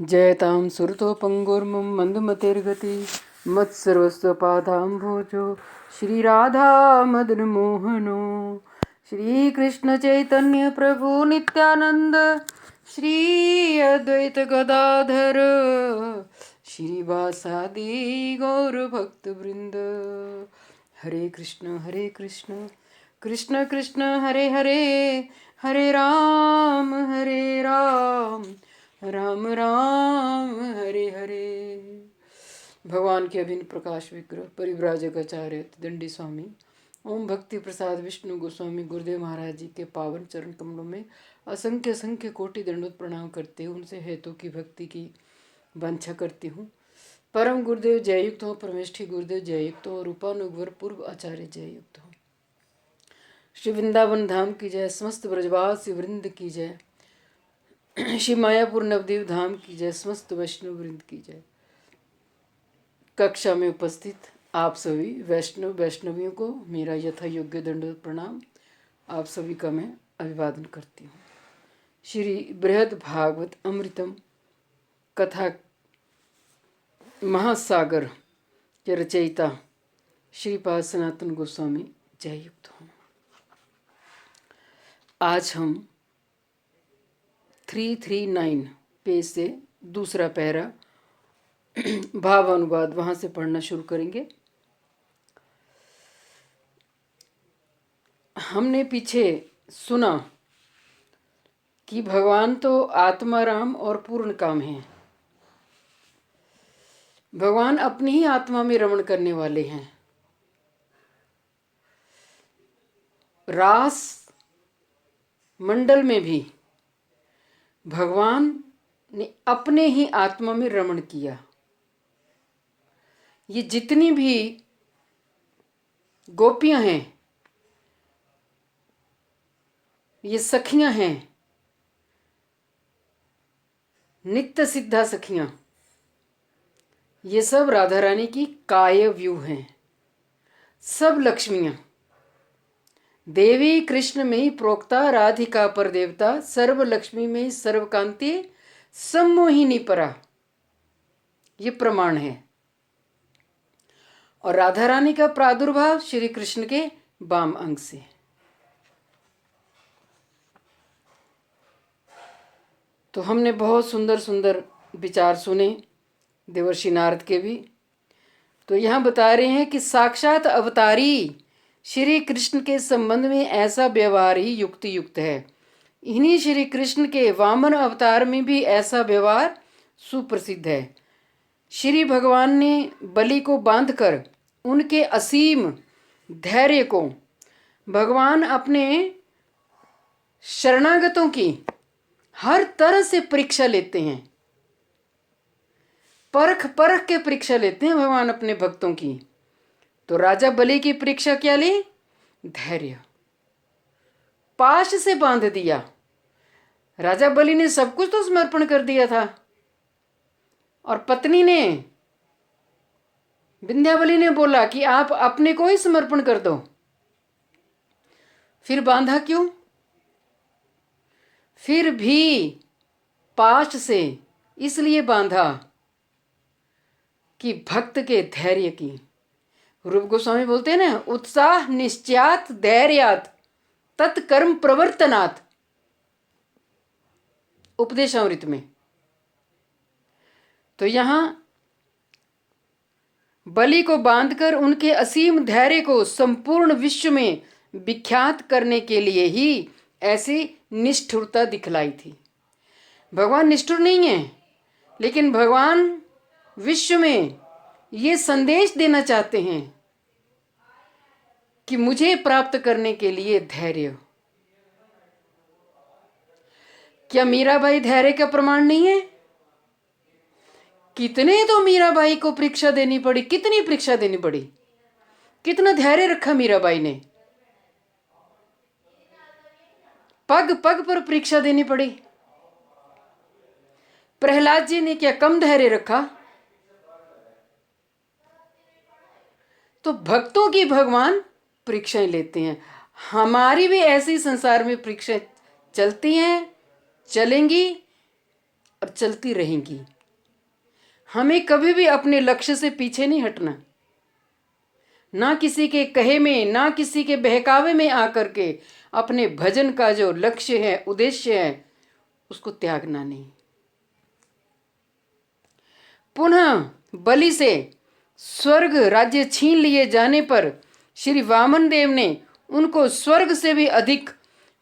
जयतां सुरतोपङ्गुर्मुं मन्दमतिर्गति मत्सर्वस्वपादाम्भोजो श्रीराधा मदनमोहनो श्रीकृष्णचैतन्य प्रभु नित्यानंद श्री अद्वैत गदाधर श्रीवासादि गौरभक्तवृंद। हरे कृष्ण कृष्ण कृष्ण हरे हरे, हरे राम राम राम हरे हरे। भगवान के अभिन्न प्रकाश विग्रह परिव्राजक आचार्य दंडी स्वामी ओम भक्ति प्रसाद विष्णु गोस्वामी गुरुदेव महाराज जी के पावन चरण कमलों में असंख्य असंख्य कोटि दंडोत प्रणाम करते हूँ। उनसे हेतु की भक्ति की वांछा करती हूँ। परम गुरुदेव जययुक्त हो, परमेष्ठी गुरुदेव जययुक्त हो, रूपानुग्वर पूर्व आचार्य जययुक्त हो। श्री वृंदावन धाम की जय, समस्त ब्रजवासी वृंद की जय, श्री मायापुर नवदीप धाम की जय, समस्त वैष्णव वृंद की जय। कक्षा में उपस्थित आप सभी वैष्णव वैष्णवियों को मेरा यथा योग्य दंडवत प्रणाम। आप सभी का मैं अभिवादन करती हूँ। श्री बृहद भागवत अमृतम कथा महासागर के रचयिता श्रीपाद सनातन गोस्वामी जययुक्त हों। आज हम 339 पेज से दूसरा पैरा भाव अनुवाद वहां से पढ़ना शुरू करेंगे। हमने पीछे सुना कि भगवान तो आत्माराम और पूर्ण काम हैं। भगवान अपनी ही आत्मा में रमण करने वाले हैं। रास मंडल में भी भगवान ने अपने ही आत्मा में रमण किया। ये जितनी भी गोपियां हैं, ये सखियां हैं, नित्य सिद्धा सखियां, ये सब राधा रानी की काय व्यू हैं। सब लक्ष्मियां देवी कृष्ण में ही प्रोक्ता, राधिका पर देवता, सर्व लक्ष्मी में ही सर्वकांति, सम्मोहिनी परा, ये प्रमाण है। और राधा रानी का प्रादुर्भाव श्री कृष्ण के वाम अंग से। तो हमने बहुत सुंदर सुंदर विचार सुने देवर्षि नारद के भी। तो यहाँ बता रहे हैं कि साक्षात अवतारी श्री कृष्ण के संबंध में ऐसा व्यवहार ही युक्ति युक्त है। इन्हीं श्री कृष्ण के वामन अवतार में भी ऐसा व्यवहार सुप्रसिद्ध है। श्री भगवान ने बलि को बांधकर उनके असीम धैर्य को भगवान अपने शरणागतों की हर तरह से परीक्षा लेते हैं। परख परख के परीक्षा लेते हैं भगवान अपने भक्तों की। तो राजा बलि की परीक्षा क्या ली? धैर्य। पाश से बांध दिया। राजा बलि ने सब कुछ तो समर्पण कर दिया था, और पत्नी ने विंध्यावली ने बोला कि आप अपने को ही समर्पण कर दो। फिर बांधा क्यों? फिर भी पाश से इसलिए बांधा कि भक्त के धैर्य की। रूप गोस्वामी बोलते हैं ना, उत्साह निश्चयात धैर्यात तत्कर्म प्रवर्तनात्, उपदेशामृत में। तो यहां बलि को बांधकर उनके असीम धैर्य को संपूर्ण विश्व में विख्यात करने के लिए ही ऐसी निष्ठुरता दिखलाई थी। भगवान निष्ठुर नहीं है, लेकिन भगवान विश्व में ये संदेश देना चाहते हैं कि मुझे प्राप्त करने के लिए धैर्य। क्या मीराबाई धैर्य का प्रमाण नहीं है? कितने तो मीराबाई को परीक्षा देनी पड़ी, कितनी परीक्षा देनी पड़ी, कितना धैर्य रखा मीराबाई ने। पग पग पर परीक्षा देनी पड़ी। प्रहलाद जी ने क्या कम धैर्य रखा? तो भक्तों की भगवान परीक्षाएं लेते हैं। हमारी भी ऐसी संसार में परीक्षाएं चलती हैं, चलेंगी। और चलती रहेंगी। हमें कभी भी अपने लक्ष्य से पीछे नहीं हटना, ना किसी के कहे में, ना किसी के बहकावे में आकर के अपने भजन का जो लक्ष्य है, उद्देश्य है, उसको त्यागना नहीं। पुनः बलि से स्वर्ग राज्य छीन लिए जाने पर श्री वामन देव ने उनको स्वर्ग से भी अधिक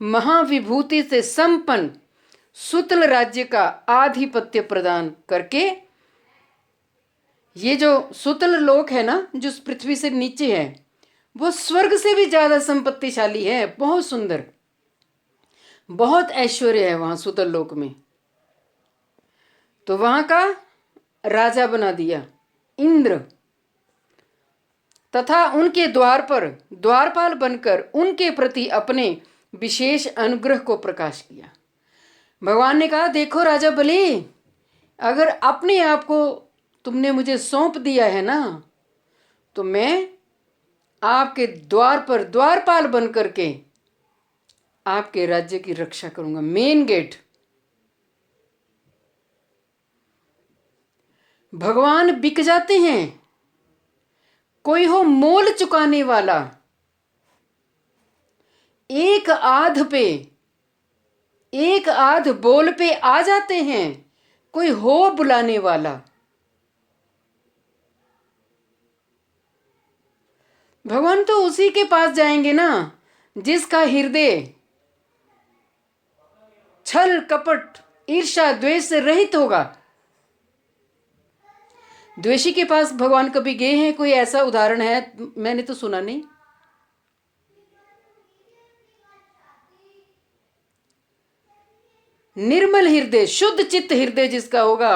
महाविभूति से संपन्न सुतल राज्य का आधिपत्य प्रदान करके, ये जो सुतल लोक है ना, जो पृथ्वी से नीचे है, वो स्वर्ग से भी ज्यादा संपत्तिशाली है, बहुत सुंदर, बहुत ऐश्वर्य है वहां सुतल लोक में। तो वहां का राजा बना दिया इंद्र, तथा उनके द्वार पर द्वारपाल बनकर उनके प्रति अपने विशेष अनुग्रह को प्रकाश किया। भगवान ने कहा, देखो राजा बलि, अगर अपने आप को तुमने मुझे सौंप दिया है ना, तो मैं आपके द्वार पर द्वारपाल बन करके आपके राज्य की रक्षा करूंगा, मेन गेट। भगवान बिक जाते हैं, कोई हो मोल चुकाने वाला, एक आध पे, एक आध बोल पे आ जाते हैं, कोई हो बुलाने वाला। भगवान तो उसी के पास जाएंगे ना जिसका हृदय छल कपट ईर्ष्या द्वेष से रहित होगा। द्वेषी के पास भगवान कभी गए हैं? कोई ऐसा उदाहरण है? मैंने तो सुना नहीं। निर्मल हृदय, शुद्ध चित्त हृदय जिसका होगा,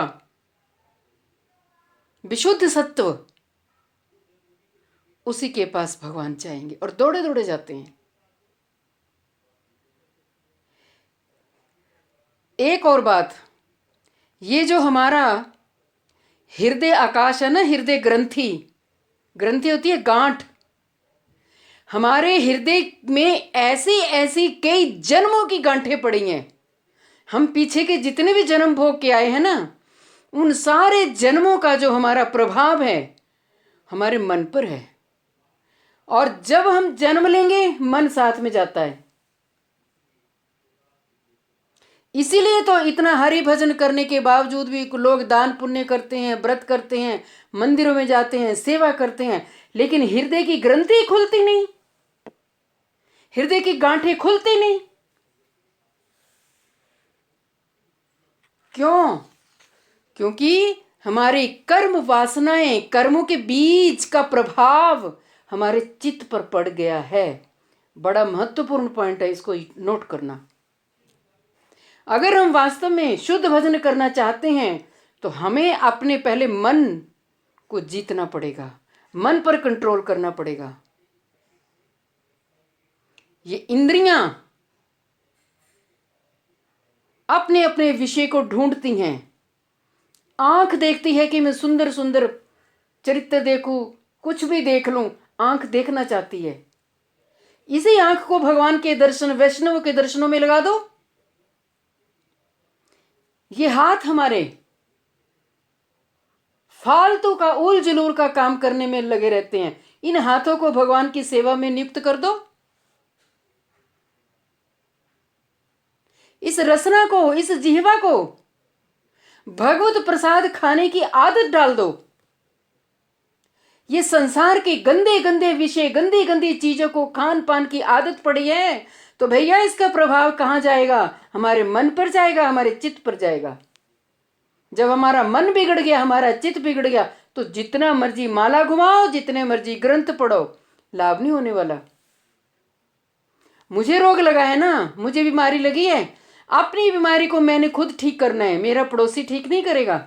विशुद्ध सत्व, उसी के पास भगवान जाएंगे और दौड़े दौड़े जाते हैं। एक और बात, ये जो हमारा हृदय आकाश है ना, हृदय ग्रंथि, ग्रंथि होती है गांठ, हमारे हृदय में ऐसी ऐसी कई जन्मों की गांठें पड़ी हैं। हम पीछे के जितने भी जन्म भोग के आए हैं ना, उन सारे जन्मों का जो हमारा प्रभाव है हमारे मन पर है। और जब हम जन्म लेंगे, मन साथ में जाता है। इसीलिए तो इतना हरि भजन करने के बावजूद भी लोग दान पुण्य करते हैं, व्रत करते हैं, मंदिरों में जाते हैं, सेवा करते हैं, लेकिन हृदय की ग्रंथि खुलती नहीं, हृदय की गांठें खुलती नहीं। क्यों? क्योंकि हमारी कर्म वासनाएं, कर्मों के बीज का प्रभाव हमारे चित्त पर पड़ गया है। बड़ा महत्वपूर्ण पॉइंट है, इसको नोट करना। अगर हम वास्तव में शुद्ध भजन करना चाहते हैं तो हमें अपने पहले मन को जीतना पड़ेगा, मन पर कंट्रोल करना पड़ेगा। ये इंद्रियां अपने अपने विषय को ढूंढती हैं। आंख देखती है कि मैं सुंदर सुंदर चरित्र देखूं, कुछ भी देख लूं, आंख देखना चाहती है। इसी आंख को भगवान के दर्शन, वैष्णव के दर्शनों में लगा दो। ये हाथ हमारे फालतू का उल जुलूल का काम करने में लगे रहते हैं, इन हाथों को भगवान की सेवा में नियुक्त कर दो। इस रसना को, इस जिह्वा को भगवत प्रसाद खाने की आदत डाल दो। ये संसार के गंदे गंदे विषय, गंदी गंदी चीजों को खान पान की आदत पड़ी है, तो भैया इसका प्रभाव कहां जाएगा? हमारे मन पर जाएगा, हमारे चित्त पर जाएगा। जब हमारा मन बिगड़ गया, हमारा चित्त बिगड़ गया, तो जितना मर्जी माला घुमाओ, जितने मर्जी ग्रंथ पढ़ो, लाभ नहीं होने वाला। मुझे रोग लगा है ना, मुझे बीमारी लगी है, अपनी बीमारी को मैंने खुद ठीक करना है, मेरा पड़ोसी ठीक नहीं करेगा।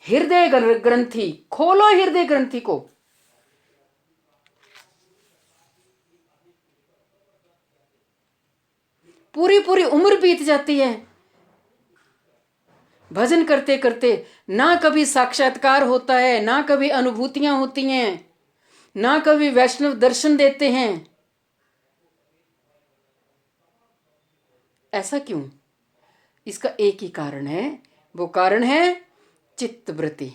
हृदय ग्रंथि खोलो, हृदय ग्रंथि को। पूरी पूरी उम्र बीत जाती है भजन करते करते, ना कभी साक्षात्कार होता है, ना कभी अनुभूतियां होती हैं, ना कभी वैष्णव दर्शन देते हैं। ऐसा क्यों? इसका एक ही कारण है, वो कारण है चित्तवृत्ति।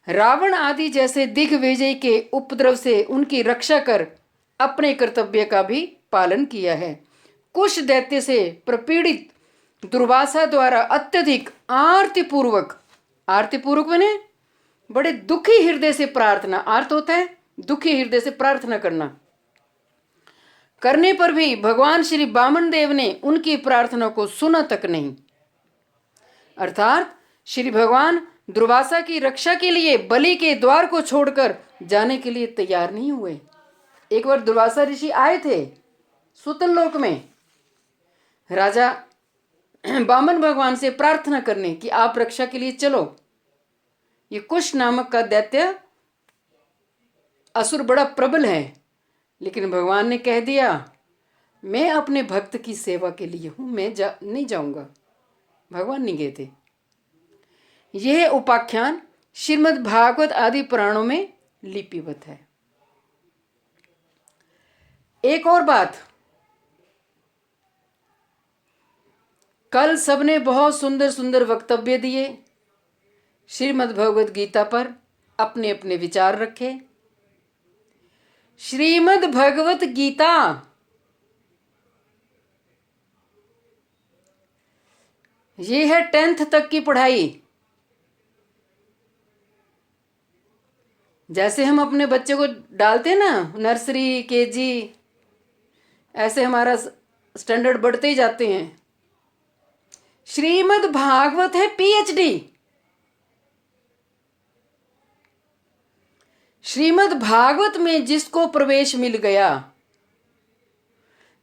रावण आदि जैसे दिग्विजय के उपद्रव से उनकी रक्षा कर अपने कर्तव्य का भी पालन किया है। कुश दैत्य से प्रपीड़ित दुर्वासा द्वारा अत्यधिक आरतीपूर्वक मैंने बड़े दुखी हृदय से प्रार्थना, आर्त होता है दुखी हृदय से प्रार्थना करने पर भी भगवान श्री वामन देव ने उनकी प्रार्थना को सुना तक नहीं। अर्थात श्री भगवान दुर्वासा की रक्षा के लिए बलि के द्वार को छोड़कर जाने के लिए तैयार नहीं हुए। एक बार दुर्वासा ऋषि आए थे सुतल लोक में राजा वामन भगवान से प्रार्थना करने कि आप रक्षा के लिए चलो। ये कुश नामक का दैत्य असुर बड़ा प्रबल है, लेकिन भगवान ने कह दिया मैं अपने भक्त की सेवा के लिए हूं, मैं नहीं जाऊंगा। भगवान नहीं गए थे। यह उपाख्यान श्रीमद् भागवत आदि पुराणों में लिपिबद्ध है। एक और बात, कल सबने बहुत सुंदर सुंदर वक्तव्य दिए, श्रीमद् भगवद गीता पर अपने अपने विचार रखे। श्रीमद् भगवत गीता ये है 10th तक की पढ़ाई। जैसे हम अपने बच्चे को डालते हैं ना नर्सरी केजी, ऐसे हमारा स्टैंडर्ड बढ़ते ही जाते हैं। श्रीमद् भागवत है पीएचडी। श्रीमद् भागवत में जिसको प्रवेश मिल गया,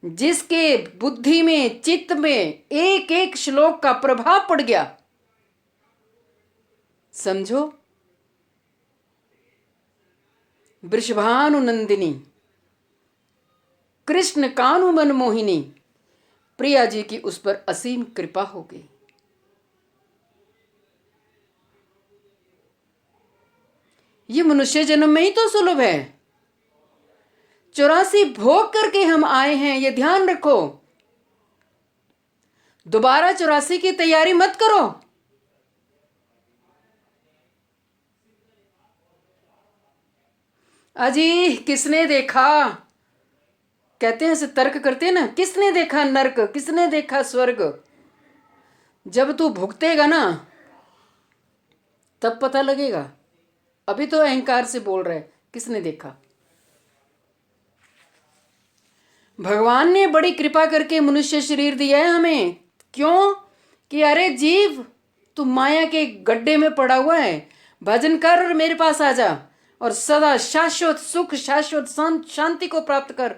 जिसके बुद्धि में चित्त में एक एक श्लोक का प्रभाव पड़ गया, समझो वृषभानुनंदिनी कृष्ण कानु मनमोहिनी प्रिया जी की उस पर असीम कृपा हो गई। ये मनुष्य जन्म में ही तो सुलभ है। 84 भोग करके हम आए हैं, ये ध्यान रखो। दोबारा 84 की तैयारी मत करो। अजी किसने देखा, कहते हैं ऐसे तर्क करते हैं ना, किसने देखा नरक, किसने देखा स्वर्ग। जब तू भुगतेगा ना तब पता लगेगा। अभी तो अहंकार से बोल रहा है किसने देखा। भगवान ने बड़ी कृपा करके मनुष्य शरीर दिया है हमें। क्यों? कि अरे जीव तू माया के गड्ढे में पड़ा हुआ है, भजन कर और मेरे पास आ जा और सदा शाश्वत सुख शाश्वत शांति को प्राप्त कर।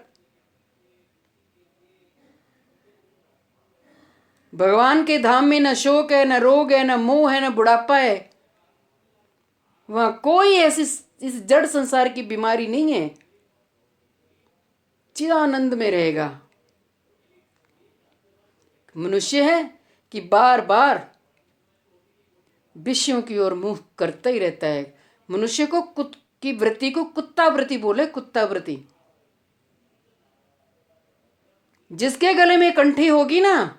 भगवान के धाम में न शोक है, न रोग है, न मोह है, न बुढ़ापा है। वहां कोई ऐसी इस जड़ संसार की बीमारी नहीं है। चिदानंद में रहेगा। मनुष्य है कि बार बार विषयों की ओर मुंह करता ही रहता है। मनुष्य को की वृत्ति को कुत्ता वृत्ति बोले, कुत्ता वृत्ति। जिसके गले में कंठी होगी ना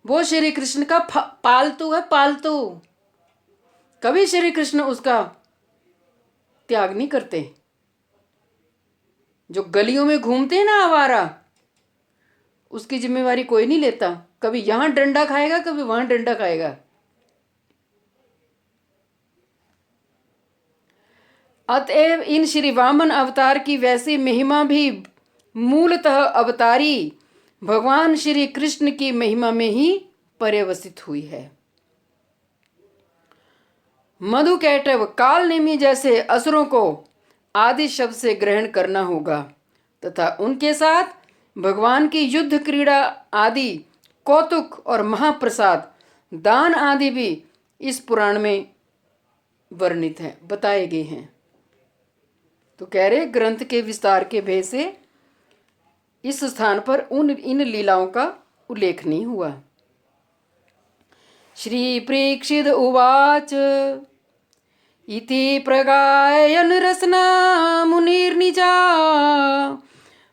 वो श्री कृष्ण का पालतू है, पालतू। कभी श्री कृष्ण उसका त्याग नहीं करते। जो गलियों में घूमते हैं ना आवारा, उसकी जिम्मेवारी कोई नहीं लेता। कभी यहां डंडा खाएगा, कभी वहां डंडा खाएगा। अतएव इन श्री वामन अवतार की वैसी महिमा भी मूलतः अवतारी भगवान श्री कृष्ण की महिमा में ही पर्यवसित हुई है। मधुकैटव कालनेमी जैसे असुरों को आदि शब्द से ग्रहण करना होगा तथा उनके साथ भगवान की युद्ध क्रीड़ा आदि कौतुक और महाप्रसाद दान आदि भी इस पुराण में वर्णित हैं, बताए गए हैं। तो कह रहे ग्रंथ के विस्तार के भय से इस स्थान पर इन लीलाओं का उल्लेख नहीं हुआ। श्री परीक्षित उवाच इति प्रगायन रसना मुनिर्निजा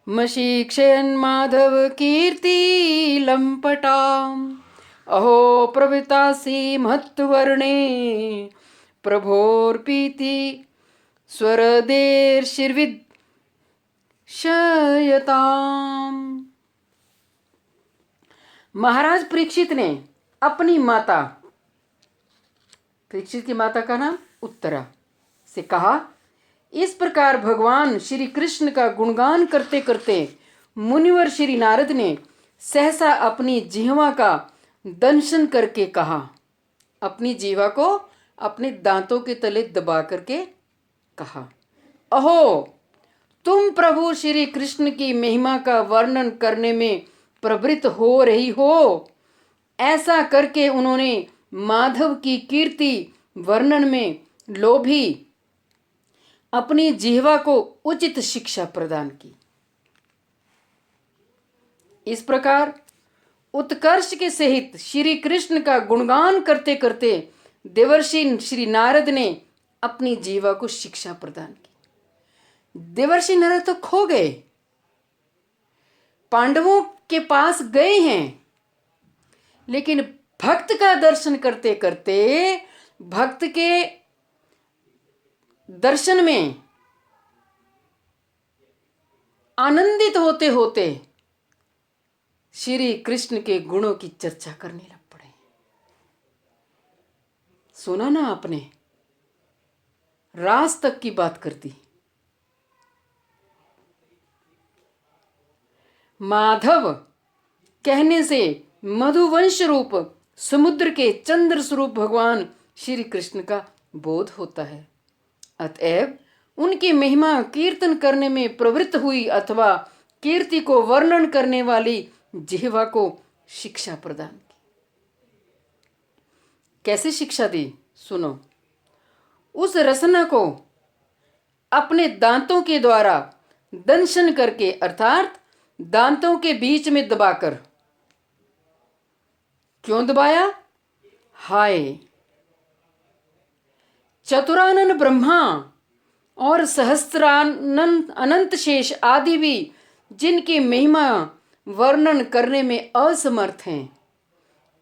मशीक्षयन् माधव कीर्ति लंपटाम। अहो प्रवृतासी महत्वर्णे प्रभोर्पीति स्वरदेर्शिर्विद शयताम। महाराज परीक्षित ने अपनी माता, परीक्षित की माता का नाम उत्तरा, से कहा, इस प्रकार भगवान श्री कृष्ण का गुणगान करते करते मुनिवर श्री नारद ने सहसा अपनी जिह्वा का दंशन करके कहा, अपनी जीवा को अपने दांतों के तले दबा करके कहा, अहो तुम प्रभु श्री कृष्ण की महिमा का वर्णन करने में प्रवृत्त हो रही हो। ऐसा करके उन्होंने माधव की कीर्ति वर्णन में लोभी अपनी जिह्वा को उचित शिक्षा प्रदान की। इस प्रकार उत्कर्ष के सहित श्री कृष्ण का गुणगान करते करते देवर्षि श्री नारद ने अपनी जीवा को शिक्षा प्रदान की। देवर्षि नारद तो खो गए, पांडवों के पास गए हैं, लेकिन भक्त का दर्शन करते करते, भक्त के दर्शन में आनंदित होते होते श्री कृष्ण के गुणों की चर्चा करने लग पड़े। सुना ना आपने, रास तक की बात करती। माधव कहने से मधुवंश रूप समुद्र के चंद्र स्वरूप भगवान श्री कृष्ण का बोध होता है। अतएव उनकी महिमा कीर्तन करने में प्रवृत्त हुई अथवा कीर्ति को वर्णन करने वाली जिह्वा को शिक्षा प्रदान की। कैसे शिक्षा दी, सुनो। उस रसना को अपने दांतों के द्वारा दंशन करके, अर्थात दांतों के बीच में दबाकर। क्यों दबाया? हाय, चतुरानन ब्रह्मा और सहस्त्रानंत अनंत शेष आदि भी जिनकी महिमा वर्णन करने में असमर्थ हैं,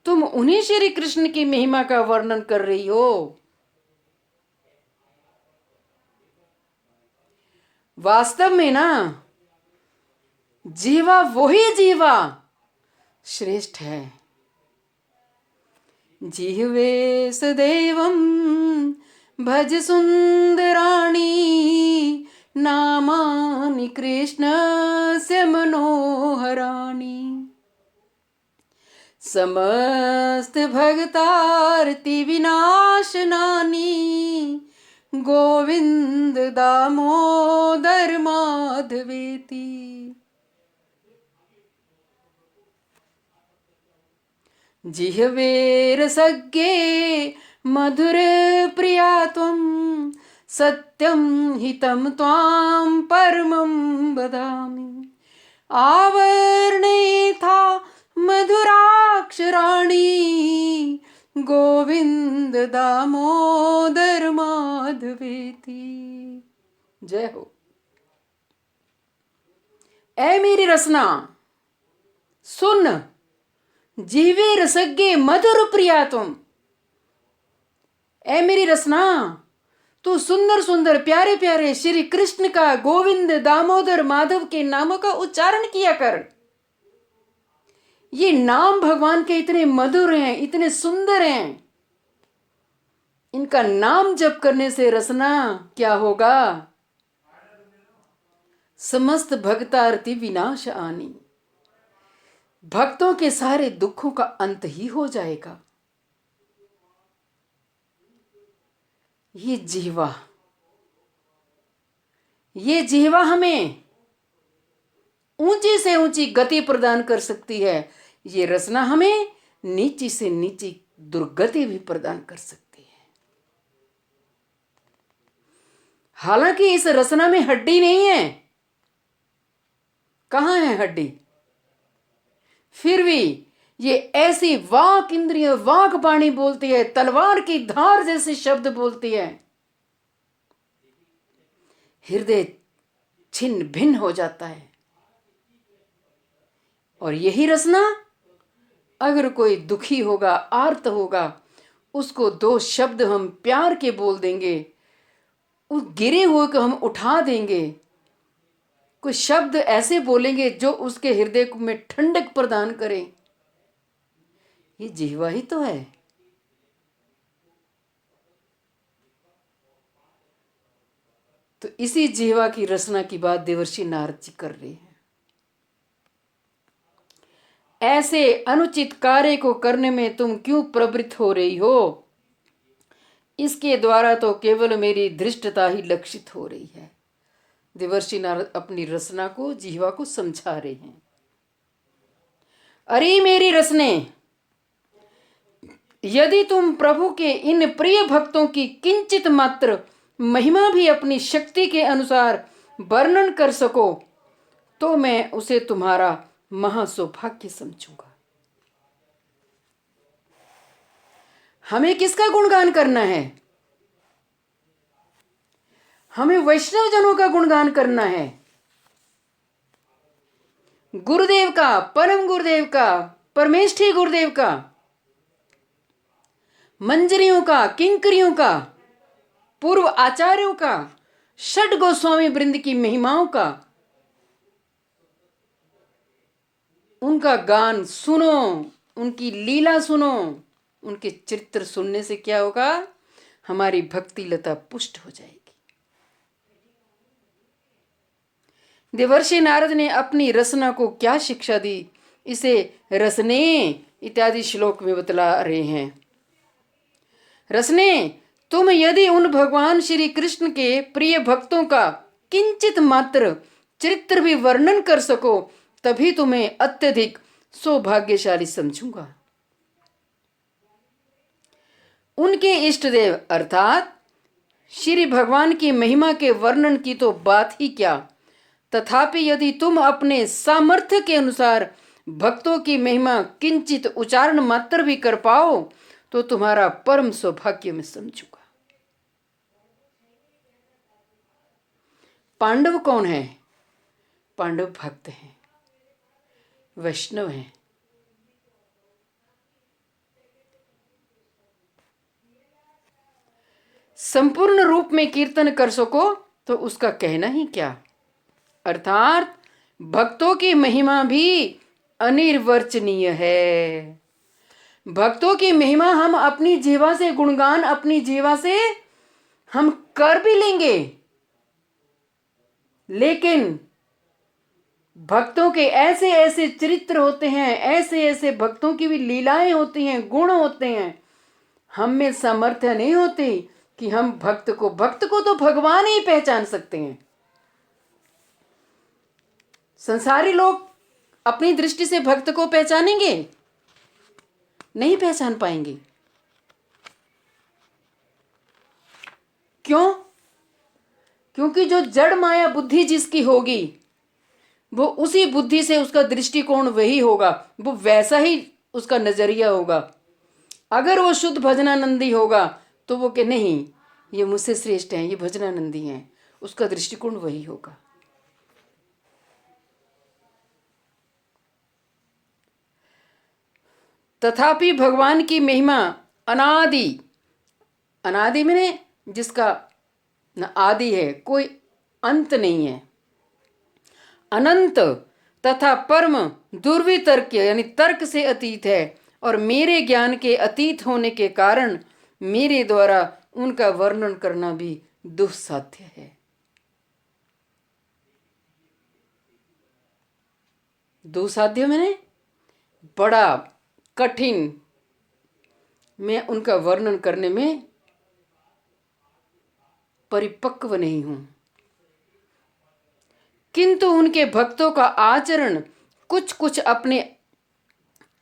तुम उन्हीं श्री कृष्ण की महिमा का वर्णन कर रही हो। वास्तव में ना, जीवा वही जीवा श्रेष्ठ है। जिह्वे सदैवं भज सुंदराणि नामानि कृष्णस्य मनोहराणि। समस्त भक्तार्ति विनाशनानि गोविंद दामोदर माधवेति। जिह्वे रसज्ञे मधुर प्रिया त्वं सत्यं हितं त्वां परमं वदामि। आवर्णयेथा मधुराक्षराणि गोविंद दामोदर माधवेति। जय हो। ऐ मेरी रसना सुन, जीवे रसज्ञे मधुर प्रिया तुम। ऐ मेरी रसना, तू सुंदर सुंदर प्यारे प्यारे श्री कृष्ण का, गोविंद दामोदर माधव के नामों का उच्चारण किया कर। ये नाम भगवान के इतने मधुर हैं, इतने सुंदर हैं। इनका नाम जप करने से रसना क्या होगा? समस्त भक्तार्ति विनाश आनी, भक्तों के सारे दुखों का अंत ही हो जाएगा। ये जीवा हमें ऊंची से ऊंची गति प्रदान कर सकती है। ये रसना हमें नीची से नीची दुर्गति भी प्रदान कर सकती है। हालांकि इस रसना में हड्डी नहीं है। कहां है हड्डी? फिर भी ये ऐसी वाक इंद्रिय, वाक वाणी बोलती है, तलवार की धार जैसे शब्द बोलती है। हृदय छिन्न भिन्न हो जाता है। और यही रसना, अगर कोई दुखी होगा, आर्त होगा, उसको 2 शब्द हम प्यार के बोल देंगे, उस गिरे हुए को हम उठा देंगे, कुछ शब्द ऐसे बोलेंगे जो उसके हृदय में ठंडक प्रदान करें, ये जिह्वा ही तो है। तो इसी जिह्वा की रचना की बात देवर्षि नारद जी कर रहे हैं। ऐसे अनुचित कार्य को करने में तुम क्यों प्रवृत्त हो रही हो? इसके द्वारा तो केवल मेरी धृष्टता ही लक्षित हो रही है। देवर्षि नारद अपनी रचना को, जिह्वा को समझा रहे हैं। अरे मेरी रचने, यदि तुम प्रभु के इन प्रिय भक्तों की किंचित मात्र महिमा भी अपनी शक्ति के अनुसार वर्णन कर सको तो मैं उसे तुम्हारा महासौभाग्य समझूंगा। हमें किसका गुणगान करना है? हमें वैष्णव जनों का गुणगान करना है, गुरुदेव का, परम गुरुदेव का, परमेष्ठी गुरुदेव का, मंजरियों का, किंकरियों का, पूर्व आचार्यों का, षड गोस्वामी वृंद की महिमाओं का। उनका गान सुनो, उनकी लीला सुनो। उनके चरित्र सुनने से क्या होगा? हमारी भक्ति लता पुष्ट हो जाएगी। देवर्षि नारद ने अपनी रचना को क्या शिक्षा दी, इसे रसने इत्यादि श्लोक में बतला रहे हैं। रसने, तुम यदि उन भगवान श्री कृष्ण के प्रिय भक्तों का किंचित मात्र चरित्र भी वर्णन कर सको तभी तुम्हें अत्यधिक सौभाग्यशाली समझूंगा। उनके इष्ट देव अर्थात श्री भगवान की महिमा के वर्णन की तो बात ही क्या, तथापि यदि तुम अपने सामर्थ्य के अनुसार भक्तों की महिमा किंचित उच्चारण मात्र भी कर पाओ तो तुम्हारा परम सौभाग्य में समझूंगा। पांडव कौन है? पांडव भक्त हैं, वैष्णव हैं। संपूर्ण रूप में कीर्तन कर सको तो उसका कहना ही क्या। अर्थात भक्तों की महिमा भी अनिर्वचनीय है। भक्तों की महिमा हम अपनी जीवा से, गुणगान अपनी जीवा से हम कर भी लेंगे, लेकिन भक्तों के ऐसे ऐसे चरित्र होते हैं, ऐसे ऐसे भक्तों की भी लीलाएं होती हैं, गुण होते हैं, हम में सामर्थ्य नहीं होती कि हम भक्त को तो भगवान ही पहचान सकते हैं। संसारी लोग अपनी दृष्टि से भक्त को पहचानेंगे? नहीं पहचान पाएंगे। क्यों? क्योंकि जो जड़ माया बुद्धि जिसकी होगी वो उसी बुद्धि से उसका दृष्टिकोण वही होगा, वो वैसा ही उसका नजरिया होगा। अगर वो शुद्ध भजनानंदी होगा तो वो कि नहीं ये मुझसे श्रेष्ठ हैं, ये भजनानंदी हैं, उसका दृष्टिकोण वही होगा। तथापि भगवान की महिमा अनादि, अनादि में जिसका न आदि है, कोई अंत नहीं है, अनंत तथा परम दुर्वितर्क यानी तर्क से अतीत है और मेरे ज्ञान के अतीत होने के कारण मेरे द्वारा उनका वर्णन करना भी दुस्साध्य है। दुस्साध्य मैंने बड़ा कठिन, मैं उनका वर्णन करने में परिपक्व नहीं हूं। किंतु उनके भक्तों का आचरण कुछ कुछ अपने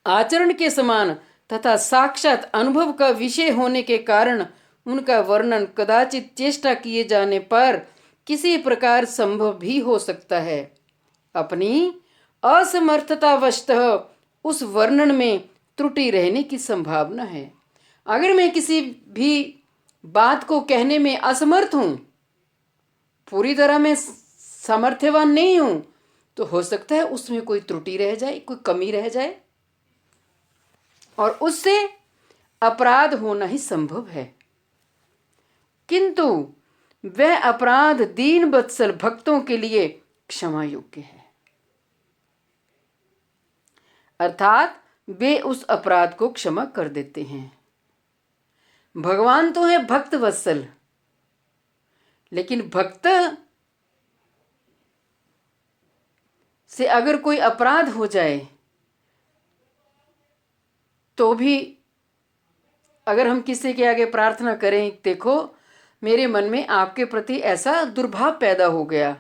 आचरण के समान तथा साक्षात अनुभव का विषय होने के कारण उनका वर्णन कदाचित चेष्टा किए जाने पर किसी प्रकार संभव भी हो सकता है। अपनी असमर्थतावशतः उस वर्णन में त्रुटि रहने की संभावना है। अगर मैं किसी भी बात को कहने में असमर्थ हूं, पूरी तरह मैं सामर्थ्यवान नहीं हूं, तो हो सकता है उसमें कोई त्रुटि रह जाए, कोई कमी रह जाए, और उससे अपराध होना ही संभव है। किंतु वह अपराध दीन वत्सल भक्तों के लिए क्षमा योग्य है, अर्थात वे उस अपराध को क्षमा कर देते हैं। भगवान तो है भक्त वत्सल, लेकिन भक्त से अगर कोई अपराध हो जाए तो भी अगर हम किसी के आगे प्रार्थना करें, देखो मेरे मन में आपके प्रति ऐसा दुर्भाव पैदा हो गया,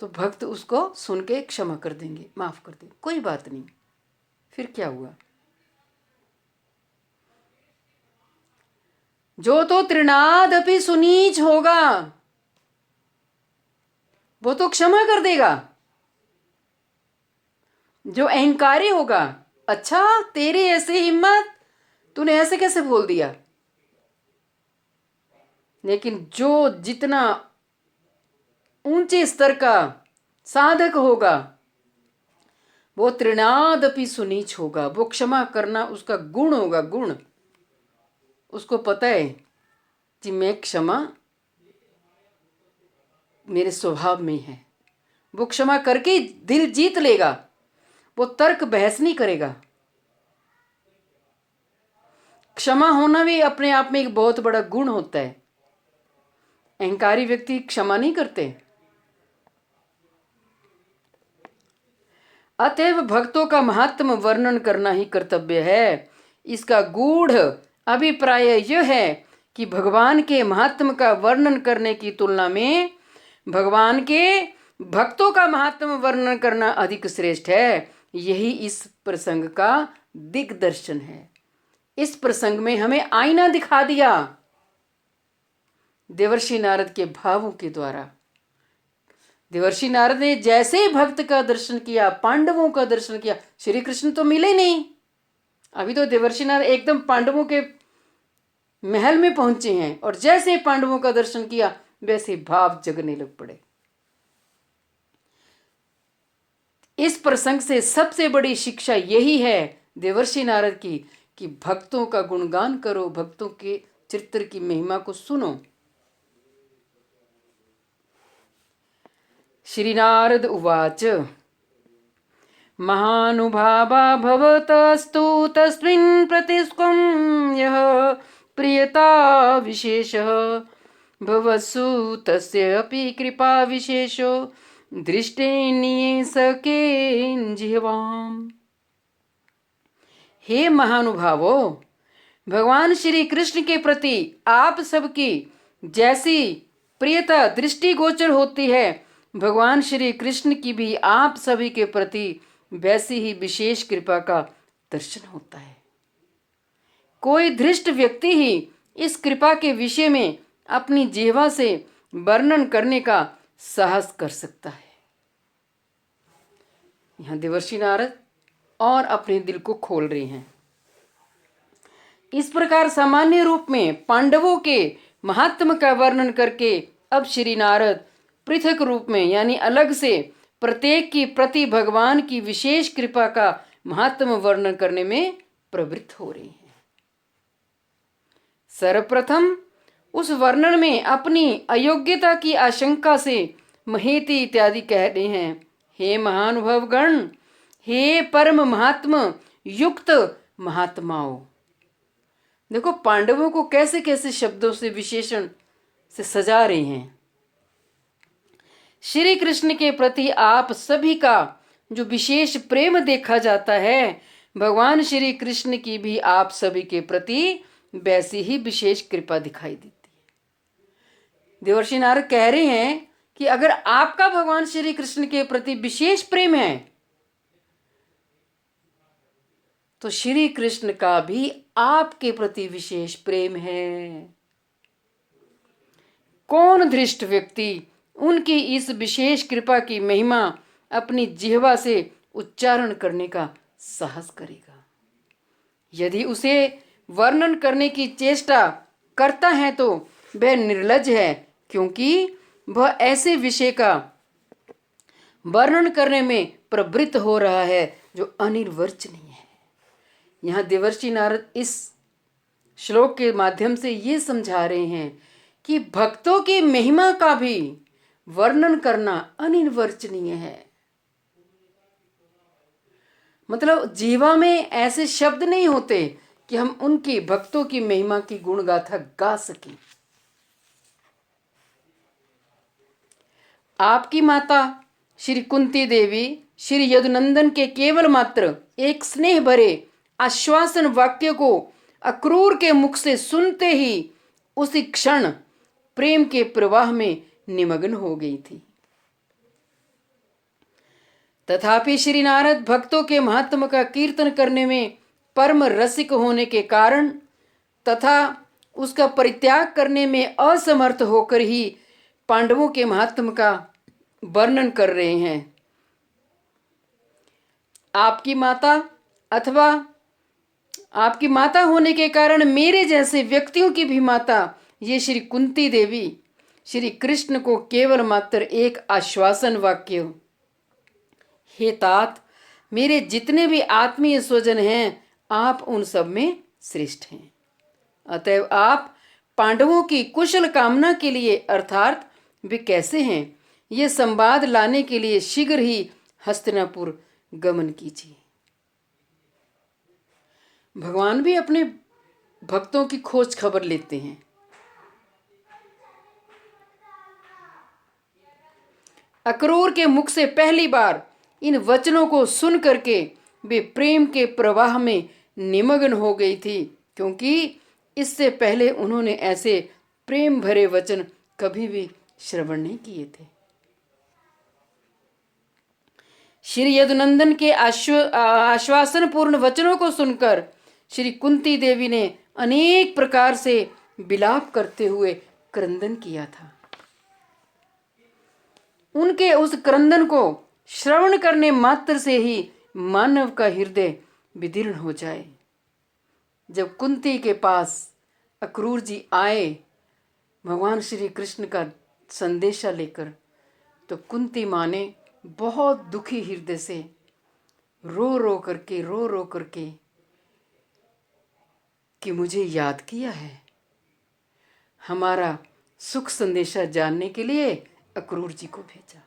तो भक्त उसको सुन के क्षमा कर देंगे, माफ कर देंगे, कोई बात नहीं, फिर क्या हुआ। जो तो तृणादपि सुनीच होगा वो तो क्षमा कर देगा। जो अहंकारी होगा, अच्छा तेरी ऐसी हिम्मत, तूने ऐसे कैसे बोल दिया। लेकिन जो जितना ऊंचे स्तर का साधक होगा वो तृणादपि सुनीच होगा, वो क्षमा करना उसका गुण होगा, गुण। उसको पता है कि मैं क्षमा मेरे स्वभाव में है, वो क्षमा करके दिल जीत लेगा, वो तर्क बहस नहीं करेगा। क्षमा होना भी अपने आप में एक बहुत बड़ा गुण होता है। अहंकारी व्यक्ति क्षमा नहीं करते। अतएव भक्तों का महात्म वर्णन करना ही कर्तव्य है। इसका गूढ़ अभिप्राय यह है कि भगवान के महात्म का वर्णन करने की तुलना में भगवान के भक्तों का महात्म वर्णन करना अधिक श्रेष्ठ है। यही इस प्रसंग का दिग्दर्शन है। इस प्रसंग में हमें आईना दिखा दिया देवर्षि नारद के भावों के द्वारा। देवर्षि नारद ने जैसे भक्त का दर्शन किया, पांडवों का दर्शन किया, श्री कृष्ण तो मिले नहीं। अभी तो देवर्षि नारद एकदम पांडवों के महल में पहुंचे हैं, और जैसे पांडवों का दर्शन किया वैसे भाव जगने लग पड़े। इस प्रसंग से सबसे बड़ी शिक्षा यही है देवर्षि नारद की कि भक्तों का गुणगान करो, भक्तों के चरित्र की महिमा को सुनो। श्री नारद उवाच महानुभावा भवतस्तु तस्मिन् प्रतिस्त्वं यः प्रियता विशेषः भवत्सु तस्य अपि कृपा विशेषो दृष्टेन्ये सकेन जिह्वाम्। हे महानुभावो, भगवान श्री कृष्ण के प्रति आप सबकी जैसी प्रियता दृष्टिगोचर होती है, भगवान श्री कृष्ण की भी आप सभी के प्रति वैसी ही विशेष कृपा का दर्शन होता है। कोई धृष्ट व्यक्ति ही इस कृपा के विषय में अपनी जिह्वा से वर्णन करने का साहस कर सकता है। यहाँ देवर्षि नारद और अपने दिल को खोल रहे हैं। इस प्रकार सामान्य रूप में पांडवों के महात्म का वर्णन करके अब श्री नारद पृथक रूप में यानी अलग से प्रत्येक की प्रति भगवान की विशेष कृपा का महात्म वर्णन करने में प्रवृत्त हो रहे हैं। सर्वप्रथम उस वर्णन में अपनी अयोग्यता की आशंका से महेति इत्यादि कह रहे हैं। हे महानुभव गण, हे परम महात्म युक्त महात्माओं। देखो पांडवों को कैसे कैसे शब्दों से विशेषण से सजा रहे हैं। श्री कृष्ण के प्रति आप सभी का जो विशेष प्रेम देखा जाता है, भगवान श्री कृष्ण की भी आप सभी के प्रति वैसी ही विशेष कृपा दिखाई देती है। देवर्षि नारद कह रहे हैं कि अगर आपका भगवान श्री कृष्ण के प्रति विशेष प्रेम है तो श्री कृष्ण का भी आपके प्रति विशेष प्रेम है। कौन धृष्ट व्यक्ति उनकी इस विशेष कृपा की महिमा अपनी जिह्वा से उच्चारण करने का साहस करेगा। यदि उसे वर्णन करने की चेष्टा करता है तो वह निर्लज्ज है, क्योंकि वह ऐसे विषय का वर्णन करने में प्रवृत्त हो रहा है जो अनिर्वचनीय है। यहाँ देवर्षि नारद इस श्लोक के माध्यम से ये समझा रहे हैं कि भक्तों की महिमा का भी वर्णन करना अनिर्वचनीय है। मतलब जीवा में ऐसे शब्द नहीं होते कि हम उनकी भक्तों की महिमा की गुणगाथा गा सकें। आपकी माता श्री कुंती देवी श्री यदुनंदन के केवल मात्र एक स्नेह भरे आश्वासन वाक्य को अक्रूर के मुख से सुनते ही उसी क्षण प्रेम के प्रवाह में निमग्न हो गई थी। तथापि श्री नारद भक्तों के महात्म का कीर्तन करने में परम रसिक होने के कारण तथा उसका परित्याग करने में असमर्थ होकर ही पांडवों के महात्म का वर्णन कर रहे हैं। आपकी माता अथवा आपकी माता होने के कारण मेरे जैसे व्यक्तियों की भी माता ये श्री कुंती देवी श्री कृष्ण को केवल मात्र एक आश्वासन वाक्य, हे तात मेरे जितने भी आत्मीय स्वजन हैं आप उन सब में श्रेष्ठ हैं, अतएव आप पांडवों की कुशल कामना के लिए अर्थात वे कैसे हैं ये संवाद लाने के लिए शीघ्र ही हस्तिनापुर गमन कीजिए। भगवान भी अपने भक्तों की खोज खबर लेते हैं। अक्रूर के मुख से पहली बार इन वचनों को सुन करके वे प्रेम के प्रवाह में निमग्न हो गई थी, क्योंकि इससे पहले उन्होंने ऐसे प्रेम भरे वचन कभी भी श्रवण नहीं किए थे। श्री यदुनंदन के आश्वासन पूर्ण वचनों को सुनकर श्री कुंती देवी ने अनेक प्रकार से विलाप करते हुए क्रंदन किया था। उनके उस क्रंदन को श्रवण करने मात्र से ही मानव का हृदय विदीर्ण हो जाए। जब कुंती के पास अक्रूर जी आए भगवान श्री कृष्ण का संदेशा लेकर, तो कुंती माँ ने बहुत दुखी हृदय से रो रो करके कि मुझे याद किया है, हमारा सुख संदेशा जानने के लिए अक्रूर जी को भेजा।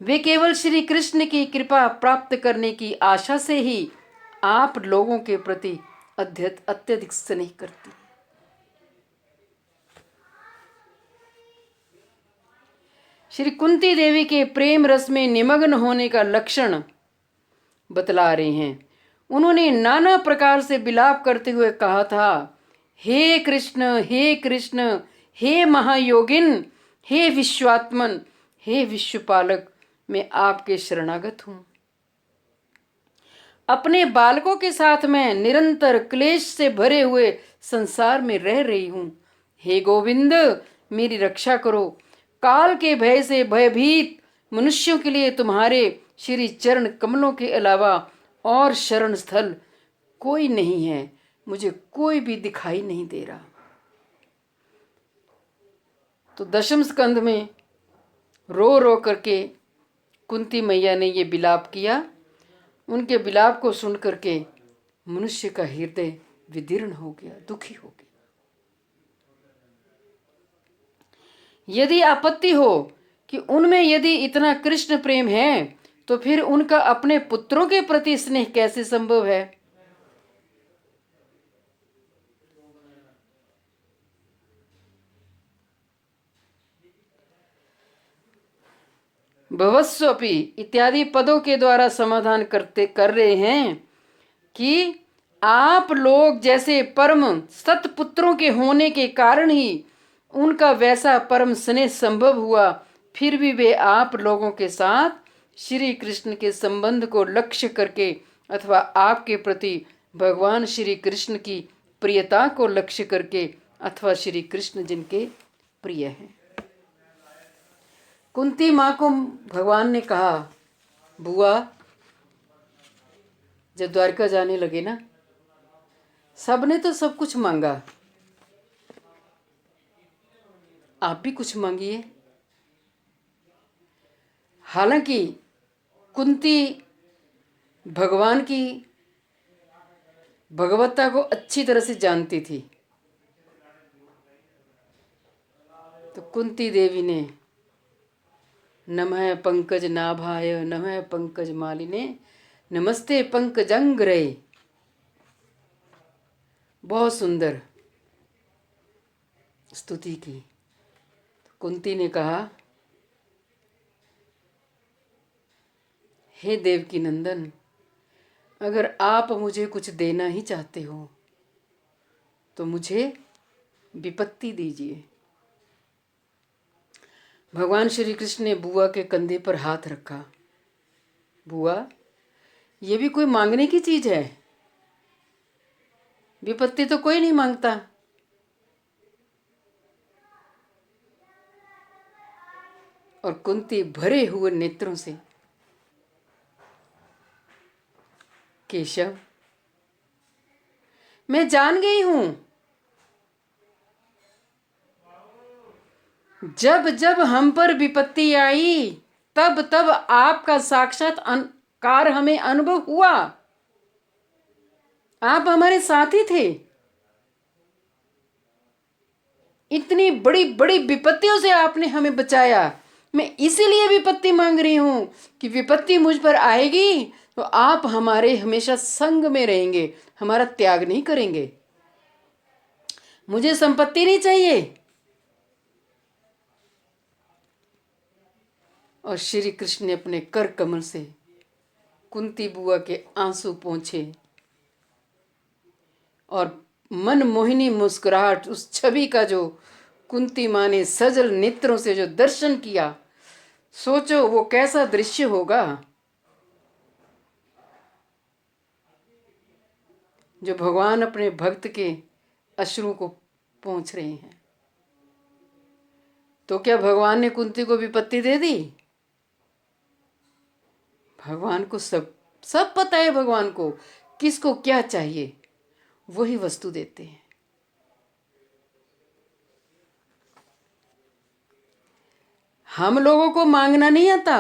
वे केवल श्री कृष्ण की कृपा प्राप्त करने की आशा से ही आप लोगों के प्रति अत्यधिक स्नेह करती हैं। श्री कुंती देवी के प्रेम रस में निमग्न होने का लक्षण बतला रहे हैं। उन्होंने नाना प्रकार से विलाप करते हुए कहा था, हे कृष्ण, हे महायोगिन, हे विश्वात्मन, हे विश्वपालक, मैं आपके शरणागत हूं। अपने बालकों के साथ मैं निरंतर क्लेश से भरे हुए संसार में रह रही हूं। हे गोविंद, मेरी रक्षा करो। काल के भय से भयभीत मनुष्यों के लिए तुम्हारे श्री चरण कमलों के अलावा और शरण स्थल कोई नहीं है, मुझे कोई भी दिखाई नहीं दे रहा। तो दशम स्कंध में रो रो करके कुंती मैया ने ये विलाप किया। उनके विलाप को सुन करके मनुष्य का हृदय विदीर्ण हो गया, दुखी हो गया। यदि आपत्ति हो कि उनमें यदि इतना कृष्ण प्रेम है तो फिर उनका अपने पुत्रों के प्रति स्नेह कैसे संभव है? भवस्वपि इत्यादि पदों के द्वारा समाधान कर रहे हैं कि आप लोग जैसे परम सतपुत्रों के होने के कारण ही उनका वैसा परम स्नेह संभव हुआ, फिर भी वे आप लोगों के साथ श्री कृष्ण के संबंध को लक्ष्य करके अथवा आपके प्रति भगवान श्री कृष्ण की प्रियता को लक्ष्य करके अथवा श्री कृष्ण जिनके प्रिय हैं। कुंती माँ को भगवान ने कहा, बुआ जब द्वारका जाने लगे ना, सबने तो सब कुछ मांगा, आप भी कुछ मांगिए। हालांकि कुंती भगवान की भगवत्ता को अच्छी तरह से जानती थी, तो कुंती देवी ने नमः पंकज नाभाय नमः पंकज मालिने नमस्ते पंकजंग्रे, बहुत सुंदर स्तुति की। कुंती ने कहा, हे देवकी नंदन, अगर आप मुझे कुछ देना ही चाहते हो तो मुझे विपत्ति दीजिए। भगवान श्री कृष्ण ने बुआ के कंधे पर हाथ रखा। बुआ, ये भी कोई मांगने की चीज है? विपत्ति तो कोई नहीं मांगता। और कुंती भरे हुए नेत्रों से, केशव, मैं जान गई हूं, जब जब हम पर विपत्ति आई तब तब आपका साक्षात्कार हमें अनुभव हुआ। आप हमारे साथी थे। इतनी बड़ी बड़ी विपत्तियों से आपने हमें बचाया। मैं इसीलिए विपत्ति मांग रही हूं कि विपत्ति मुझ पर आएगी तो आप हमारे हमेशा संग में रहेंगे, हमारा त्याग नहीं करेंगे। मुझे संपत्ति नहीं चाहिए। और श्री कृष्ण ने अपने कर कमल से कुंती बुआ के आंसू पोंछे और मन मोहिनी मुस्कुराहट, उस छवि का जो कुंती माँ ने सजल नेत्रों से जो दर्शन किया, सोचो वो कैसा दृश्य होगा। जो भगवान अपने भक्त के अश्रु को पोंछ रहे हैं। तो क्या भगवान ने कुंती को विपत्ति दे दी? भगवान को सब पता है। भगवान को किसको क्या चाहिए वही वस्तु देते हैं। हम लोगों को मांगना नहीं आता।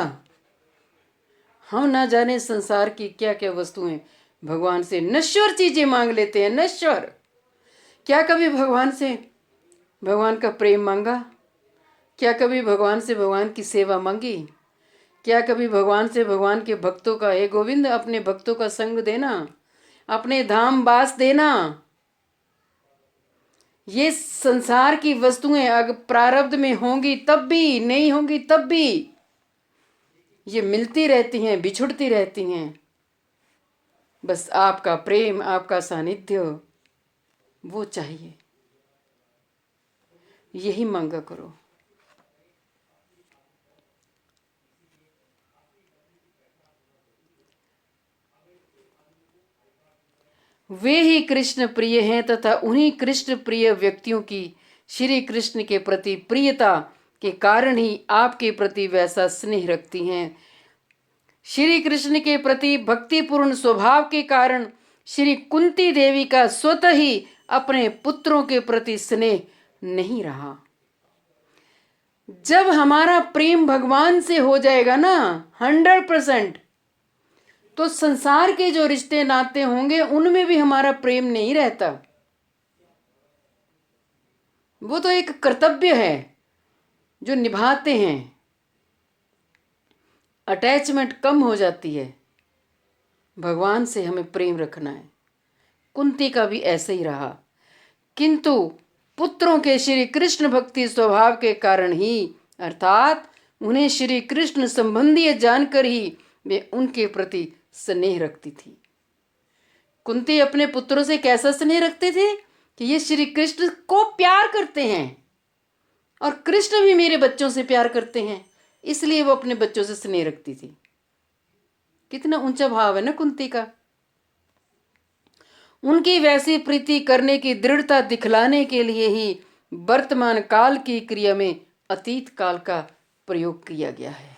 हम ना जाने संसार की क्या क्या वस्तुएं भगवान से नश्वर चीजें मांग लेते हैं। नश्वर। क्या कभी भगवान से भगवान का प्रेम मांगा? क्या कभी भगवान से भगवान की सेवा मांगी? क्या कभी भगवान से भगवान के भक्तों का, हे गोविंद, अपने भक्तों का संग देना, अपने धाम वास देना? ये संसार की वस्तुएं अगर प्रारब्ध में होंगी तब भी, नहीं होंगी तब भी, ये मिलती रहती हैं, बिछुड़ती रहती हैं। बस आपका प्रेम, आपका सानिध्य वो चाहिए। यही मांगा करो। वे ही कृष्ण प्रिय हैं तथा उन्हीं कृष्ण प्रिय व्यक्तियों की श्री कृष्ण के प्रति प्रियता के कारण ही आपके प्रति वैसा स्नेह रखती हैं। श्री कृष्ण के प्रति भक्तिपूर्ण स्वभाव के कारण श्री कुंती देवी का स्वतः ही अपने पुत्रों के प्रति स्नेह नहीं रहा। जब हमारा प्रेम भगवान से हो जाएगा ना 100%, तो संसार के जो रिश्ते नाते होंगे उनमें भी हमारा प्रेम नहीं रहता। वो तो एक कर्तव्य है जो निभाते हैं। अटैचमेंट कम हो जाती है। भगवान से हमें प्रेम रखना है। कुंती का भी ऐसे ही रहा, किंतु पुत्रों के श्री कृष्ण भक्ति स्वभाव के कारण ही, अर्थात उन्हें श्री कृष्ण संबंधी जानकर ही वे उनके प्रति स्नेह रखती थी। कुंती अपने पुत्रों से कैसा स्नेह रखते थे कि ये श्री कृष्ण को प्यार करते हैं और कृष्ण भी मेरे बच्चों से प्यार करते हैं, इसलिए वो अपने बच्चों से स्नेह रखती थी। कितना ऊंचा भाव है ना कुंती का। उनकी वैसी प्रीति करने की दृढ़ता दिखलाने के लिए ही वर्तमान काल की क्रिया में अतीत काल का प्रयोग किया गया है।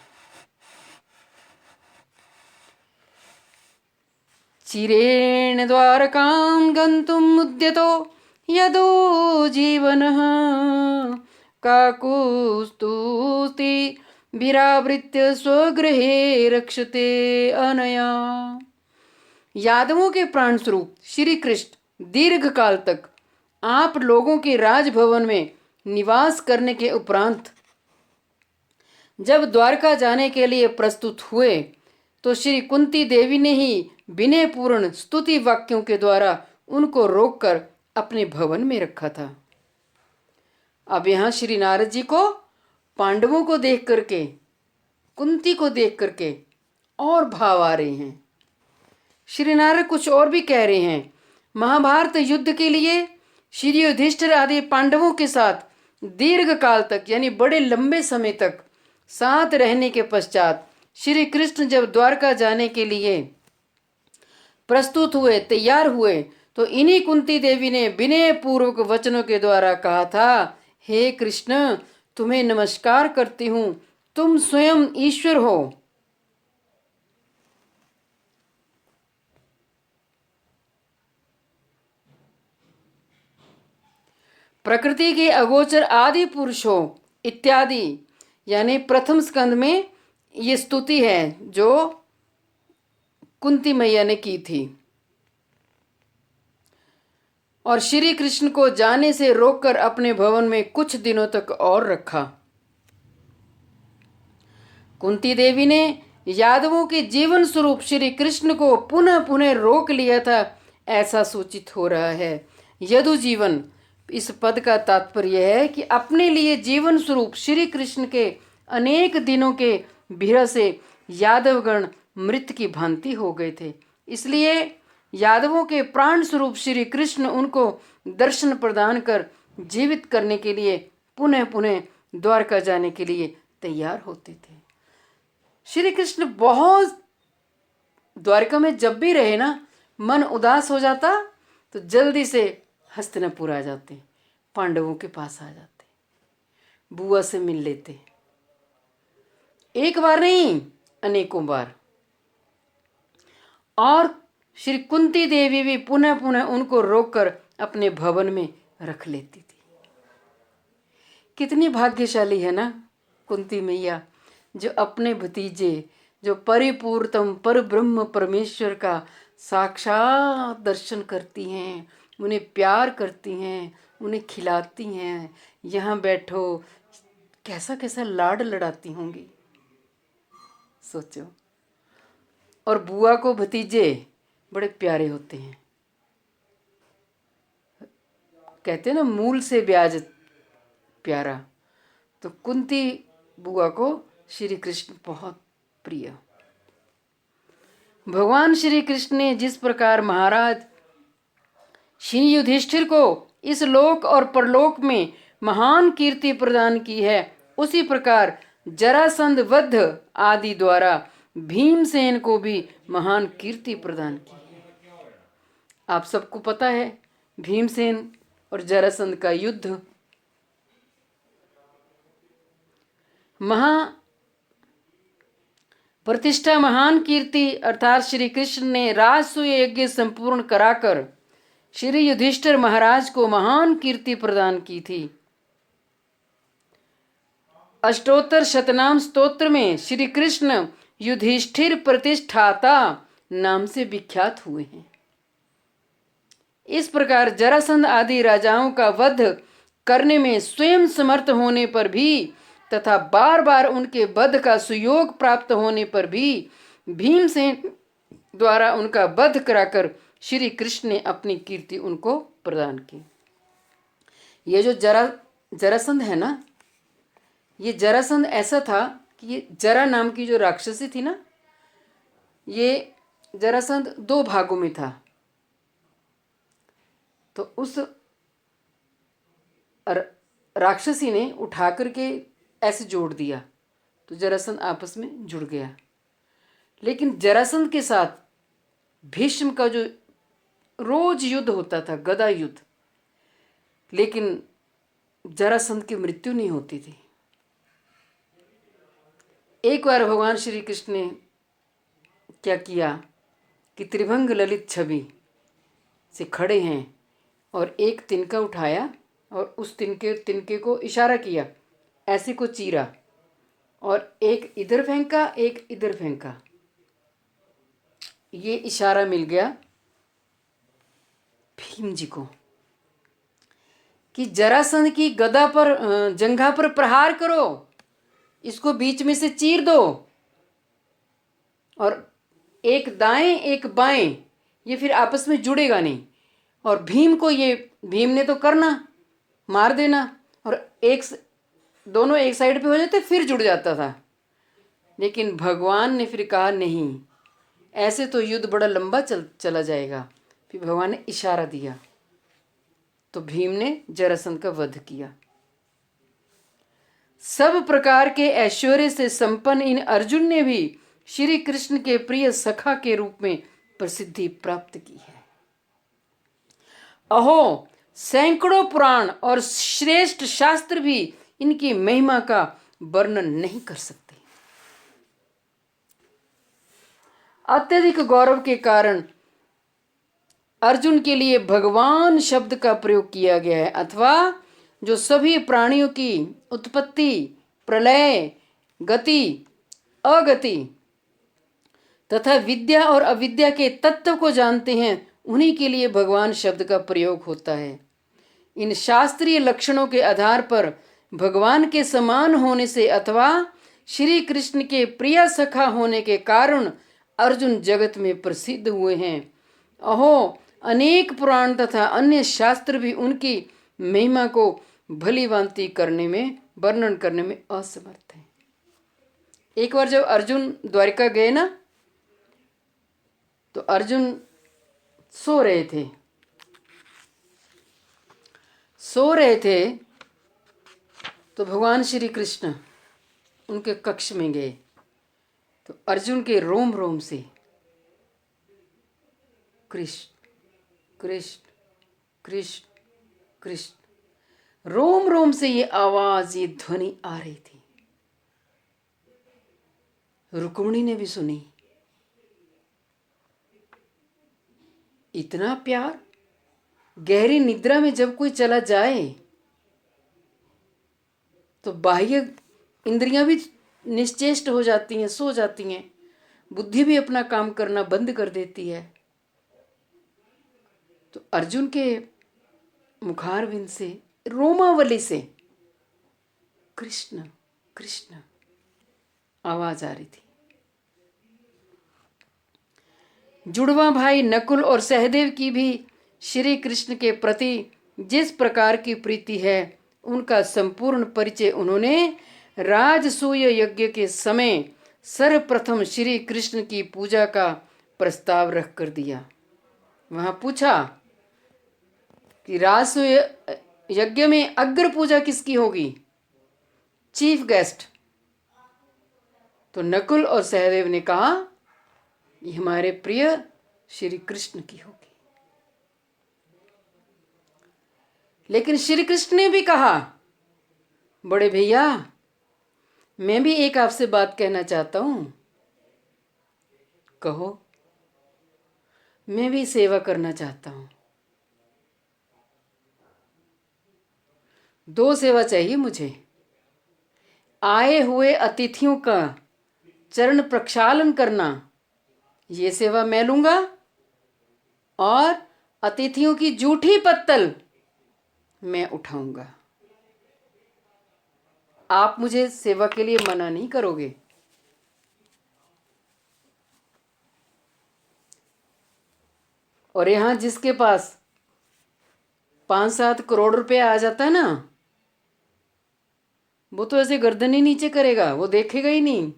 चिरेण द्वारकां गन्तुम् उद्यतो यदो जीवनः काकुस्तुस्ति वीरावृत्य स्वगृहे रक्षते अनया। यादवों के प्राण स्वरूप श्री कृष्ण दीर्घ काल तक आप लोगों के राजभवन में निवास करने के उपरांत जब द्वारका जाने के लिए प्रस्तुत हुए तो श्री कुंती देवी ने ही विनयपूर्ण स्तुति वाक्यों के द्वारा उनको रोककर अपने भवन में रखा था। अब यहाँ श्री नारद जी को पांडवों को देख करके, कुंती को देख करके और भाव आ रहे हैं। श्री नारद कुछ और भी कह रहे हैं। महाभारत युद्ध के लिए श्री युधिष्ठिर आदि पांडवों के साथ दीर्घ काल तक यानी बड़े लंबे समय तक साथ रहने के पश्चात श्री कृष्ण जब द्वारका जाने के लिए प्रस्तुत हुए, तैयार हुए, तो इन्हीं कुंती देवी ने विनय पूर्वक वचनों के द्वारा कहा था, हे कृष्ण, तुम्हें नमस्कार करती हूं, तुम स्वयं ईश्वर हो। प्रकृति के अगोचर आदि पुरुष हो इत्यादि, यानी प्रथम स्कंद में ये स्तुति है जो कुंती मैया ने की थी। और श्री कृष्ण को जाने से रोककर अपने भवन में कुछ दिनों तक और रखा। कुंती देवी ने यादवों के जीवन स्वरूप श्री कृष्ण को पुनः पुनः रोक लिया था, ऐसा सूचित हो रहा है। यदु जीवन इस पद का तात्पर्य है कि अपने लिए जीवन स्वरूप श्री कृष्ण के अनेक दिनों के विरह से यादवगण मृत की भांति हो गए थे, इसलिए यादवों के प्राण स्वरूप श्री कृष्ण उनको दर्शन प्रदान कर जीवित करने के लिए पुनः पुनः द्वारका जाने के लिए तैयार होते थे। श्री कृष्ण बहुत द्वारका में जब भी रहे ना, मन उदास हो जाता तो जल्दी से हस्तिनापुर आ जाते, पांडवों के पास आ जाते, बुआ से मिल लेते। एक बार नहीं, अनेकों बार। और श्री कुंती देवी भी पुनः पुनः उनको रोककर अपने भवन में रख लेती थी। कितनी भाग्यशाली है ना कुंती मैया, जो अपने भतीजे, जो परिपूर्णतम पर ब्रह्म परमेश्वर का साक्षात दर्शन करती हैं, उन्हें प्यार करती हैं, उन्हें खिलाती हैं। यहाँ बैठो, कैसा कैसा लाड लड़ाती होंगी, सोचो। और बुआ को भतीजे बड़े प्यारे होते हैं, कहते हैं ना मूल से ब्याज प्यारा। तो कुंती बुआ को श्री कृष्ण बहुत प्रिय। भगवान श्री कृष्ण ने जिस प्रकार महाराज श्री युधिष्ठिर को इस लोक और परलोक में महान कीर्ति प्रदान की है, उसी प्रकार जरासंध वध आदि द्वारा भीमसेन को भी महान कीर्ति प्रदान की है। आप सबको पता है भीमसेन और जरासंध का युद्ध। प्रतिष्ठा महान कीर्ति अर्थात श्री कृष्ण ने राजसूय यज्ञ संपूर्ण कराकर श्री युधिष्ठिर महाराज को महान कीर्ति प्रदान की थी। अष्टोत्तर शतनाम स्तोत्र में श्री कृष्ण युधिष्ठिर प्रतिष्ठाता नाम से विख्यात हुए हैं। इस प्रकार जरासंध आदि राजाओं का वध करने में स्वयं समर्थ होने पर भी तथा बार बार उनके वध का सुयोग प्राप्त होने पर भी भीमसेन द्वारा उनका वध कराकर श्री कृष्ण ने अपनी कीर्ति उनको प्रदान की। ये जो जरासंध है ना, ये जरासंध ऐसा था कि ये जरा नाम की जो राक्षसी थी ना, ये जरासंध 2 भागों में था। तो उस राक्षसी ने उठा करके ऐसे जोड़ दिया तो जरासंध आपस में जुड़ गया। लेकिन जरासंध के साथ भीष्म का जो रोज युद्ध होता था, गदा युद्ध, लेकिन जरासंध की मृत्यु नहीं होती थी। एक बार भगवान श्री कृष्ण ने क्या किया कि त्रिभंग ललित छवि से खड़े हैं और एक तिनका उठाया और उस तिनके को इशारा किया, ऐसे को चीरा और एक इधर फेंका, एक इधर फेंका। ये इशारा मिल गया भीम जी को कि जरासंध की गदा पर, जंघा पर प्रहार करो, इसको बीच में से चीर दो, और एक दाएं एक बाएं, ये फिर आपस में जुड़ेगा नहीं। और भीम ने तो करना, मार देना, और दोनों एक साइड पे हो जाते, फिर जुड़ जाता था। लेकिन भगवान ने फिर कहा नहीं, ऐसे तो युद्ध बड़ा लंबा चला जाएगा। फिर भगवान ने इशारा दिया, तो भीम ने जरासंध का वध किया। सब प्रकार के ऐश्वर्य से संपन्न इन अर्जुन ने भी श्री कृष्ण के प्रिय सखा के रूप में प्रसिद्धि प्राप्त की है। अहो, सैकड़ों पुराण और श्रेष्ठ शास्त्र भी इनकी महिमा का वर्णन नहीं कर सकते। अत्यधिक गौरव के कारण अर्जुन के लिए भगवान शब्द का प्रयोग किया गया है, अथवा जो सभी प्राणियों की उत्पत्ति, प्रलय, गति, अगति तथा विद्या और अविद्या के तत्व को जानते हैं, उन्हीं के लिए भगवान शब्द का प्रयोग होता है। इन शास्त्रीय लक्षणों के आधार पर भगवान के समान होने से अथवा श्री कृष्ण के प्रिय सखा होने के कारण अर्जुन जगत में प्रसिद्ध हुए हैं। अहो, अनेक पुराण तथा अन्य शास्त्र भी उनकी महिमा को भली भांति वर्णन करने में असमर्थ हैं। एक बार जब अर्जुन द्वारिका गए ना, तो अर्जुन सो रहे थे, तो भगवान श्री कृष्ण उनके कक्ष में गए, तो अर्जुन के रोम रोम से कृष्ण कृष्ण कृष्ण कृष्ण, रोम रोम से ये आवाज, ये ध्वनि आ रही थी। रुक्मिणी ने भी सुनी। इतना प्यार। गहरी निद्रा में जब कोई चला जाए तो बाह्य इंद्रियां भी निश्चेष्ट हो जाती हैं, सो जाती हैं, बुद्धि भी अपना काम करना बंद कर देती है। तो अर्जुन के मुखारविंद से, रोमावली से कृष्ण कृष्ण आवाज आ रही थी। जुड़वा भाई नकुल और सहदेव की भी श्री कृष्ण के प्रति जिस प्रकार की प्रीति है, उनका संपूर्ण परिचय उन्होंने राजसूय यज्ञ के समय सर्वप्रथम श्री कृष्ण की पूजा का प्रस्ताव रख कर दिया। वहां पूछा कि राजसूय यज्ञ में अग्र पूजा किसकी होगी, चीफ गेस्ट। तो नकुल और सहदेव ने कहा, ये हमारे प्रिय श्री कृष्ण की होगी। लेकिन श्री कृष्ण ने भी कहा, बड़े भैया, मैं भी एक आपसे बात कहना चाहता हूं। कहो। मैं भी सेवा करना चाहता हूं। 2 सेवा चाहिए मुझे। आए हुए अतिथियों का चरण प्रक्षालन करना, ये सेवा मैं लूंगा, और अतिथियों की जूठी पत्तल मैं उठाऊंगा। आप मुझे सेवा के लिए मना नहीं करोगे। और यहां जिसके पास 5-7 करोड़ रुपए आ जाता है ना, वो तो ऐसे गर्दन ही नीचे करेगा, वो देखेगा ही नहीं।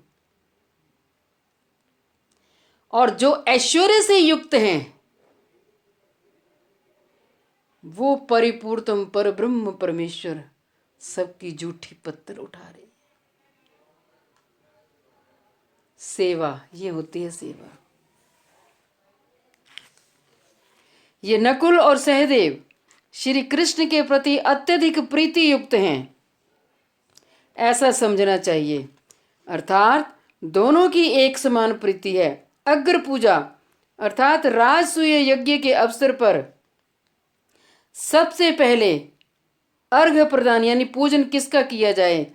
और जो ऐश्वर्य से युक्त हैं, वो परिपूर्णतम पर ब्रह्म परमेश्वर सबकी जूठी पत्थर उठा रहे। सेवा, ये होती है सेवा। ये नकुल और सहदेव श्री कृष्ण के प्रति अत्यधिक प्रीति युक्त हैं, ऐसा समझना चाहिए। अर्थात दोनों की एक समान प्रीति है। अग्र पूजा अर्थात राजसूय यज्ञ के अवसर पर सबसे पहले अर्घ्य प्रदान यानी पूजन किसका किया जाए,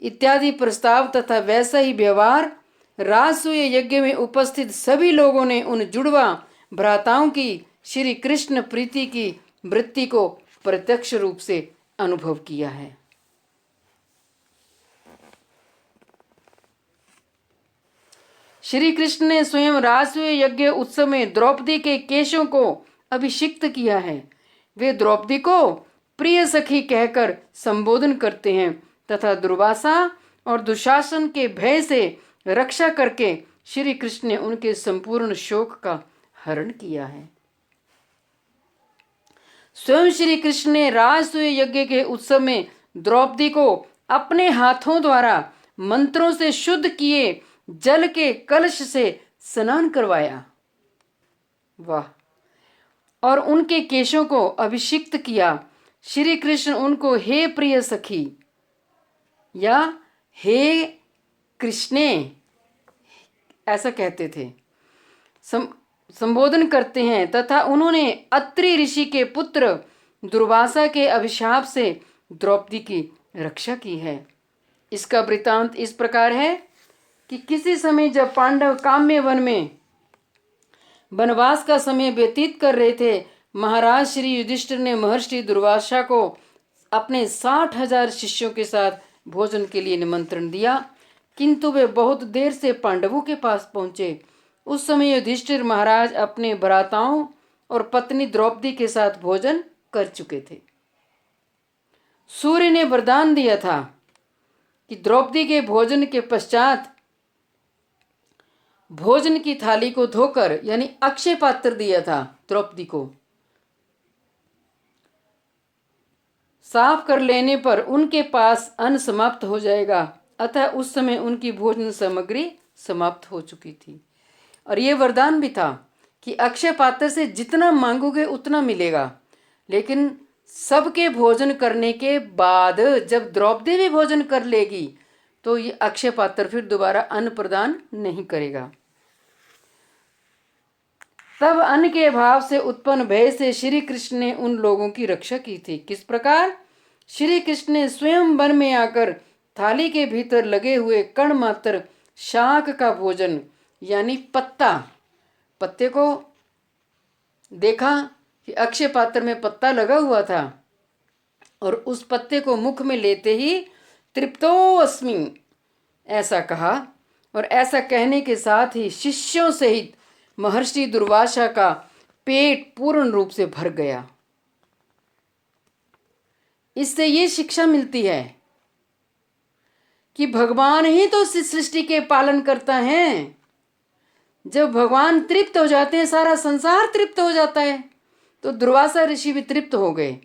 इत्यादि प्रस्ताव तथा वैसा ही व्यवहार राजसूय यज्ञ में उपस्थित सभी लोगों ने उन जुड़वा भ्राताओं की श्री कृष्ण प्रीति की वृत्ति को प्रत्यक्ष रूप से अनुभव किया है। श्री कृष्ण ने स्वयं राजसूय यज्ञ उत्सव में द्रौपदी के केशों को अभिषिक्त किया है। वे द्रौपदी को प्रिय सखी कहकर संबोधन करते हैं तथा दुर्वासा और दुशासन के भय से रक्षा करके श्री कृष्ण ने उनके संपूर्ण शोक का हरण किया है। स्वयं श्री कृष्ण ने राजसूय यज्ञ के उत्सव में द्रौपदी को अपने हाथों द्वारा मंत्रों से शुद्ध किए जल के कलश से स्नान करवाया। वाह! और उनके केशों को अभिषिक्त किया। श्री कृष्ण उनको हे प्रिय सखी या हे कृष्णे ऐसा कहते थे, संबोधन करते हैं तथा उन्होंने अत्रि ऋषि के पुत्र दुर्वासा के अभिशाप से द्रौपदी की रक्षा की है। इसका वृतांत इस प्रकार है कि किसी समय जब पांडव काम्य वन में वनवास का समय व्यतीत कर रहे थे, महाराज श्री युधिष्ठिर ने महर्षि दुर्वासा को अपने 60,000 शिष्यों के साथ भोजन के लिए निमंत्रण दिया, किंतु वे बहुत देर से पांडवों के पास पहुंचे। उस समय युधिष्ठिर महाराज अपने भ्राताओं और पत्नी द्रौपदी के साथ भोजन कर चुके थे। सूर्य ने वरदान दिया था कि द्रौपदी के भोजन के पश्चात भोजन की थाली को धोकर यानी अक्षय पात्र दिया था द्रौपदी को, साफ कर लेने पर उनके पास अन्न समाप्त हो जाएगा। अतः उस समय उनकी भोजन सामग्री समाप्त हो चुकी थी और ये वरदान भी था कि अक्षय पात्र से जितना मांगोगे उतना मिलेगा। लेकिन सबके भोजन करने के बाद जब द्रौपदी भी भोजन कर लेगी तो ये अक्षय पात्र फिर दोबारा अन्न प्रदान नहीं करेगा। तब अन्न के अभाव से उत्पन्न भय से श्री कृष्ण ने उन लोगों की रक्षा की थी। किस प्रकार? श्री कृष्ण ने स्वयं वन में आकर थाली के भीतर लगे हुए कण मात्र शाक का भोजन यानी पत्ते को देखा कि अक्षय पात्र में पत्ता लगा हुआ था और उस पत्ते को मुख में लेते ही तृप्तोऽस्मि ऐसा कहा और ऐसा कहने के साथ ही शिष्यों सहित महर्षि दुर्वासा का पेट पूर्ण रूप से भर गया। इससे ये शिक्षा मिलती है कि भगवान ही तो सृष्टि के पालन करता है। जब भगवान तृप्त हो जाते हैं सारा संसार तृप्त हो जाता है। तो दुर्वासा ऋषि भी तृप्त हो गए।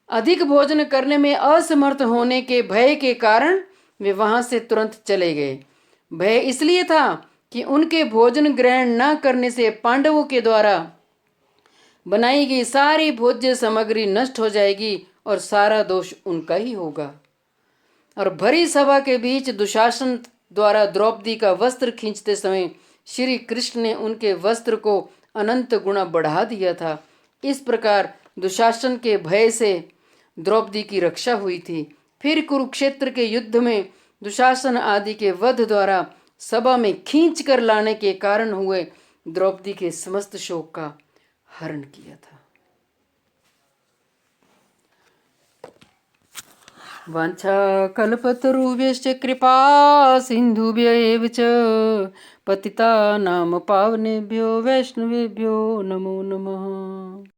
अधिक भोजन करने में असमर्थ होने के भय के कारण वे वहां से तुरंत चले गए। भय इसलिए था कि उनके भोजन ग्रहण न करने से पांडवों के द्वारा बनाई गई सारी भोज्य सामग्री नष्ट हो जाएगी और सारा दोष उनका ही होगा। और भरी सभा के बीच दुशासन द्वारा द्रौपदी का वस्त्र खींचते समय श्री कृष्ण ने उनके वस्त्र को अनंत गुना बढ़ा दिया था। इस प्रकार दुशासन के भय से द्रौपदी की रक्षा हुई थी। फिर कुरुक्षेत्र के युद्ध में दुशासन आदि के वध द्वारा सभा में खींच कर लाने के कारण हुए द्रौपदी के समस्त शोक का हरण किया था। वाञ्छा कल्पतरुभ्यश्च कृपा सिन्धुभ्य एव च पतितानां पावनेभ्यो वैष्णवेभ्यो नमो नमः।